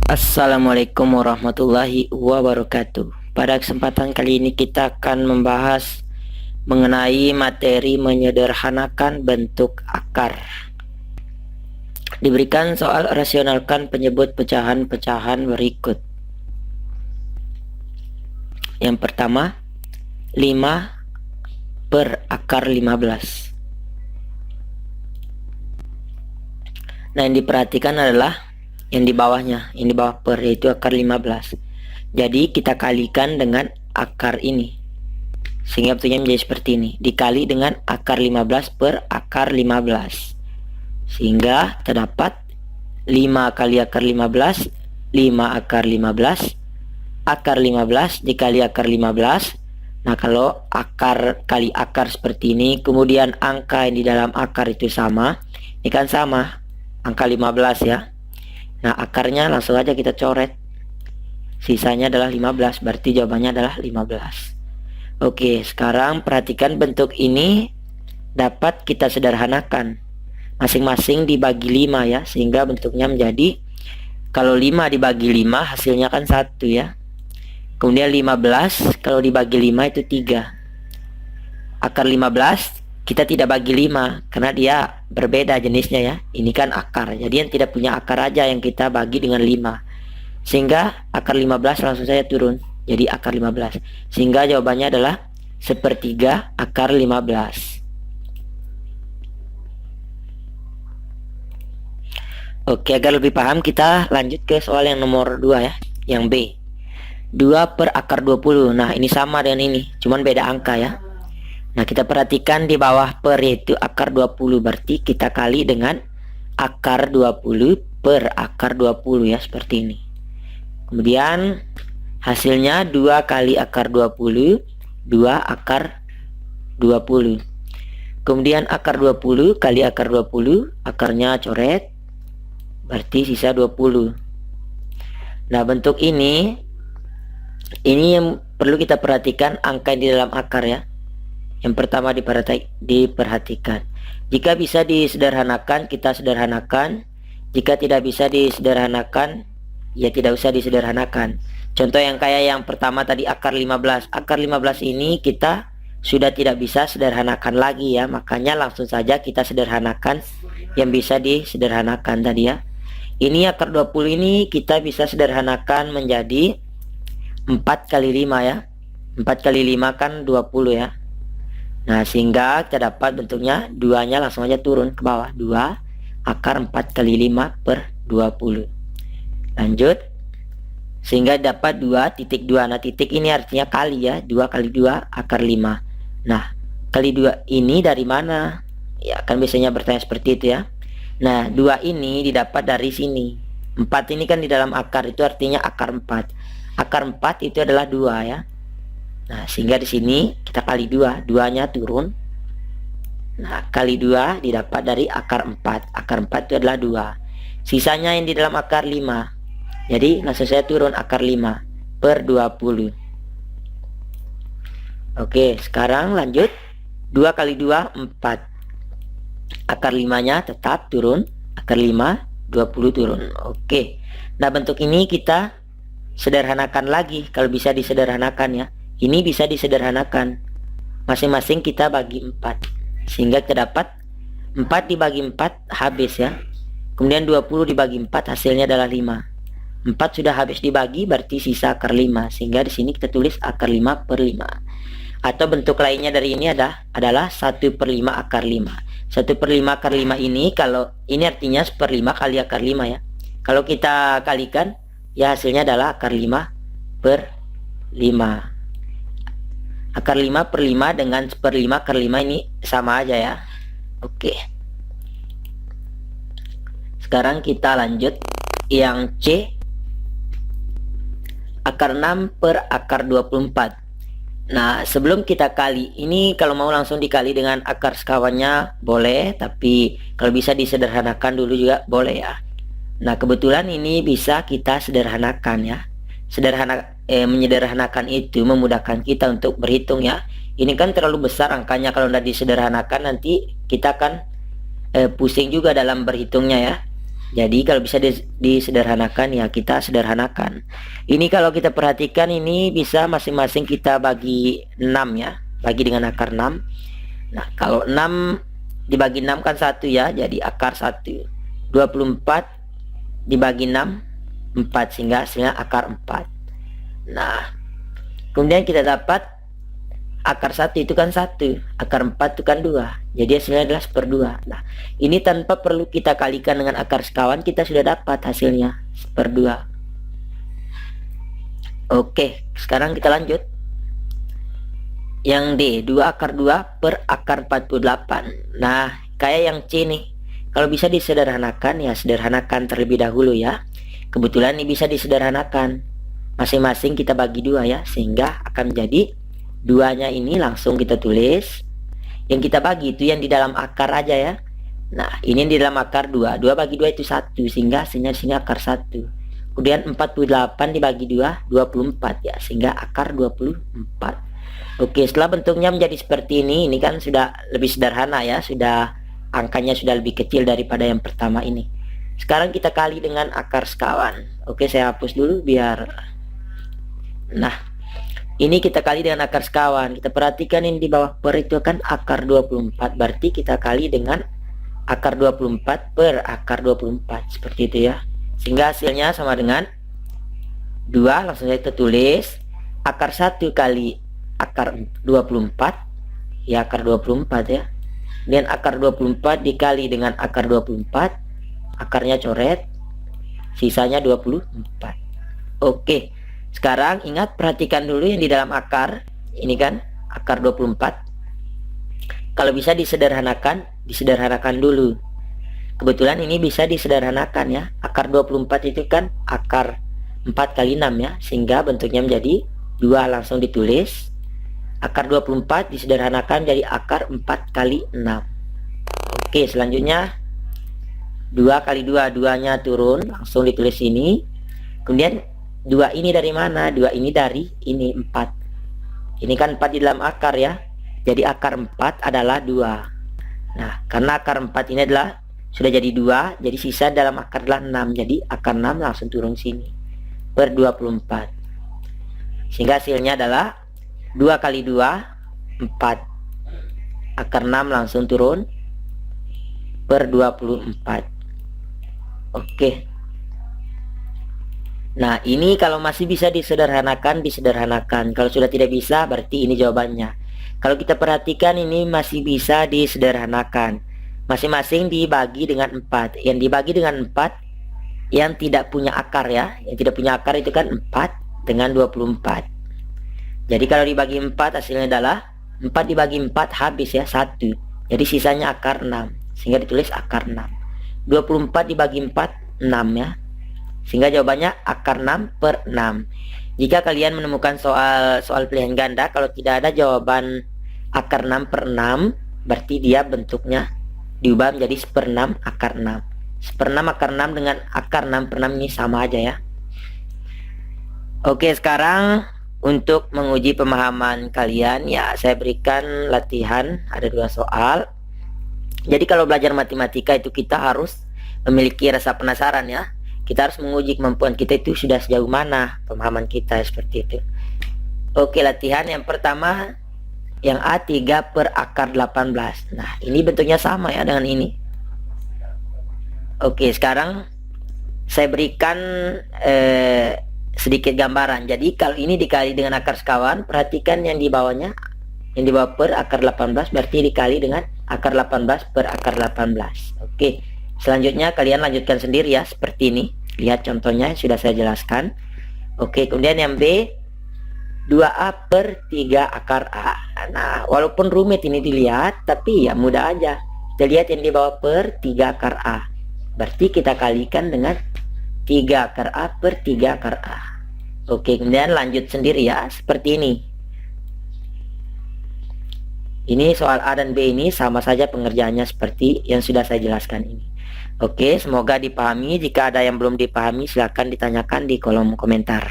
Assalamualaikum warahmatullahi wabarakatuh. Pada kesempatan kali ini kita akan membahas mengenai materi menyederhanakan bentuk akar. Diberikan soal rasionalkan penyebut pecahan-pecahan berikut. Yang pertama, 5 per akar 15. Nah, yang diperhatikan adalah yang di bawahnya, ini bawah per, yaitu akar 15. Jadi kita kalikan dengan akar ini, sehingga bentuknya menjadi seperti ini, dikali dengan akar 15 per akar 15, sehingga terdapat 5 kali akar 15, 5 akar 15, akar 15 dikali akar 15. Nah, kalau akar kali akar seperti ini, kemudian angka yang di dalam akar itu sama, ini kan sama, angka 15 ya. Nah, akarnya langsung aja kita coret. Sisanya adalah 15, berarti jawabannya adalah 15. Oke, sekarang perhatikan bentuk ini dapat kita sederhanakan. Masing-masing dibagi 5 ya, sehingga bentuknya menjadi, kalau 5 dibagi 5 hasilnya kan 1 ya. Kemudian 15 kalau dibagi 5 itu 3. Akar 15 kita tidak bagi 5 karena dia berbeda jenisnya ya. Ini kan akar, jadi yang tidak punya akar aja yang kita bagi dengan 5, sehingga akar 15 langsung saja turun jadi akar 15, sehingga jawabannya adalah 1/3 akar 15. Oke, agar lebih paham kita lanjut ke soal yang nomor 2 ya, yang B. 2 per akar 20. Nah, ini sama dengan ini, cuman beda angka ya. Nah, kita perhatikan di bawah per, yaitu akar 20, berarti kita kali dengan akar 20 per akar 20 ya, seperti ini. Kemudian hasilnya 2 kali akar 20, 2 akar 20. Kemudian akar 20 kali akar 20, akarnya coret, berarti sisa 20. Nah, bentuk ini yang perlu kita perhatikan angka yang di dalam akar ya. Yang pertama diperhatikan. Jika bisa disederhanakan, kita sederhanakan. Jika tidak bisa disederhanakan, ya tidak usah disederhanakan. Contoh yang kayak yang pertama tadi, akar 15. Akar 15 ini kita sudah tidak bisa sederhanakan lagi ya. Makanya langsung saja kita sederhanakan yang bisa disederhanakan tadi ya. Ini akar 20 ini kita bisa sederhanakan menjadi 4 kali 5 ya. 4 kali 5 kan 20 ya. Nah, sehingga kita dapat bentuknya 2-nya langsung aja turun ke bawah. 2 akar 4 kali 5 per 20. Lanjut. Sehingga dapat 2.2. Nah, titik ini artinya kali ya. 2 kali 2 akar 5. Nah, kali 2 ini dari mana? Ya, kan biasanya bertanya seperti itu ya. Nah, 2 ini didapat dari sini. 4 ini kan di dalam akar, itu artinya akar 4. Akar 4 itu adalah 2 ya. Nah, sehingga di sini kita kali 2, 2-nya turun. Nah, kali 2 didapat dari akar 4. Akar 4 itu adalah 2. Sisanya yang di dalam akar 5. Jadi langsung saya turun akar 5 per 20. Oke, sekarang lanjut. 2 kali 2, 4. Akar 5-nya tetap turun. Akar 5, 20 turun. Oke. Nah, bentuk ini kita sederhanakan lagi kalau bisa disederhanakan ya. Ini bisa disederhanakan. Masing-masing kita bagi 4. Sehingga kita dapat 4 dibagi 4 habis ya. Kemudian 20 dibagi 4 hasilnya adalah 5. 4 sudah habis dibagi, berarti sisa akar 5. Sehingga di sini kita tulis akar 5 per 5. Atau bentuk lainnya dari ini adalah 1/5 akar 5. 1/5 akar 5 ini, kalau ini artinya 1/5 kali akar 5 ya. Kalau kita kalikan, ya hasilnya adalah akar 5 per 5. Akar 5 per 5 dengan 1/5 akar 5 ini sama aja ya. Oke. Sekarang kita lanjut yang C. Akar 6 per akar 24. Nah, sebelum kita kali, ini kalau mau langsung dikali dengan akar sekawannya boleh, tapi kalau bisa disederhanakan dulu juga boleh ya. Nah, kebetulan ini bisa kita sederhanakan ya. Menyederhanakan itu memudahkan kita untuk berhitung ya. Ini kan terlalu besar angkanya, kalau tidak disederhanakan nanti kita akan pusing juga dalam berhitungnya ya. Jadi kalau bisa disederhanakan ya kita sederhanakan. Ini kalau kita perhatikan ini bisa masing-masing kita bagi 6 ya. Bagi dengan akar 6. Nah kalau 6 dibagi 6 kan 1 ya. Jadi akar 1. 24 dibagi 6 4 sehingga hasilnya akar 4. Nah kemudian kita dapat akar 1 itu kan 1, akar 4 itu kan 2. Jadi hasilnya adalah 1/2. Nah, ini tanpa perlu kita kalikan dengan akar sekawan, kita sudah dapat hasilnya 1/2. Oke, sekarang kita lanjut. Yang D, 2 akar 2 per akar 48. Nah, kayak yang C nih. Kalau bisa disederhanakan ya sederhanakan terlebih dahulu ya. Kebetulan ini bisa disederhanakan. Masing-masing kita bagi 2 ya, sehingga akan menjadi 2-nya ini langsung kita tulis. Yang kita bagi itu yang di dalam akar aja ya. Nah ini yang di dalam akar 2. 2 bagi 2 itu 1, sehingga hasilnya di sini akar 1. Kemudian 48 dibagi 2 24 ya, sehingga akar 24. Oke, setelah bentuknya menjadi seperti ini kan sudah lebih sederhana ya. Sudah angkanya sudah lebih kecil daripada yang pertama ini. Sekarang kita kali dengan akar sekawan. Oke, saya hapus dulu biar. Nah ini kita kali dengan akar sekawan. Kita perhatikan ini di bawah per itu kan akar 24. Berarti kita kali dengan akar 24 per akar 24. Seperti itu ya. Sehingga hasilnya sama dengan 2. Langsung saja kita tulis. Akar 1 kali akar 24. Ya akar 24 ya. Dan akar 24 dikali dengan akar 24. Akarnya coret. Sisanya 24. Oke. Sekarang ingat perhatikan dulu yang di dalam akar. Ini kan akar 24. Kalau bisa disederhanakan dulu. Kebetulan ini bisa disederhanakan ya. Akar 24 itu kan akar 4 kali 6 ya. Sehingga bentuknya menjadi 2 langsung ditulis. Akar 24 disederhanakan jadi akar 4 kali 6. Oke, selanjutnya 2 kali 2, 2-nya turun langsung ditulis ini. Kemudian 2 ini dari mana? 2 ini dari ini 4. Ini kan 4 di dalam akar ya. Jadi akar 4 adalah 2. Nah karena akar 4 ini adalah sudah jadi 2, jadi sisa dalam akar adalah 6. Jadi akar 6 langsung turun sini per 24. Sehingga hasilnya adalah 2 kali 2 4. Akar 6 langsung turun per 24. Oke. Nah ini kalau masih bisa disederhanakan. Kalau sudah tidak bisa berarti ini jawabannya. Kalau kita perhatikan ini masih bisa disederhanakan. Masing-masing dibagi dengan 4. Yang dibagi dengan 4 yang tidak punya akar ya. Yang tidak punya akar itu kan 4 dengan 24. Jadi kalau dibagi 4 hasilnya adalah 4 dibagi 4 habis ya 1. Jadi sisanya akar 6. Sehingga ditulis akar 6. 24 dibagi 4 6 ya. Sehingga jawabannya akar 6 per 6. Jika kalian menemukan soal pilihan ganda, kalau tidak ada jawaban akar 6 per 6, berarti dia bentuknya diubah menjadi 1/6 akar 6. 1/6 akar 6 dengan akar 6 per 6 ini sama aja ya. Oke, sekarang untuk menguji pemahaman kalian ya saya berikan latihan, ada 2 soal. Jadi kalau belajar matematika itu kita harus memiliki rasa penasaran ya. Kita harus menguji kemampuan kita itu sudah sejauh mana pemahaman kita seperti itu. Oke, latihan yang pertama yang A3 per akar 18. Nah ini bentuknya sama ya dengan ini. Oke, sekarang saya berikan sedikit gambaran. Jadi kalau ini dikali dengan akar sekawan, perhatikan yang di bawahnya. Yang di bawah per akar 18 berarti dikali dengan akar 18 per akar 18. Oke, selanjutnya kalian lanjutkan sendiri ya seperti ini. Lihat contohnya sudah saya jelaskan. Oke, kemudian yang B 2A per 3 akar A. Nah walaupun rumit ini dilihat, tapi ya mudah aja. Kita lihat yang di bawah per 3 akar A. Berarti kita kalikan dengan 3 akar A per 3 akar A. Oke, kemudian lanjut sendiri ya seperti ini. Ini soal A dan B ini sama saja pengerjaannya seperti yang sudah saya jelaskan ini. Oke, semoga dipahami. Jika ada yang belum dipahami silahkan ditanyakan di kolom komentar.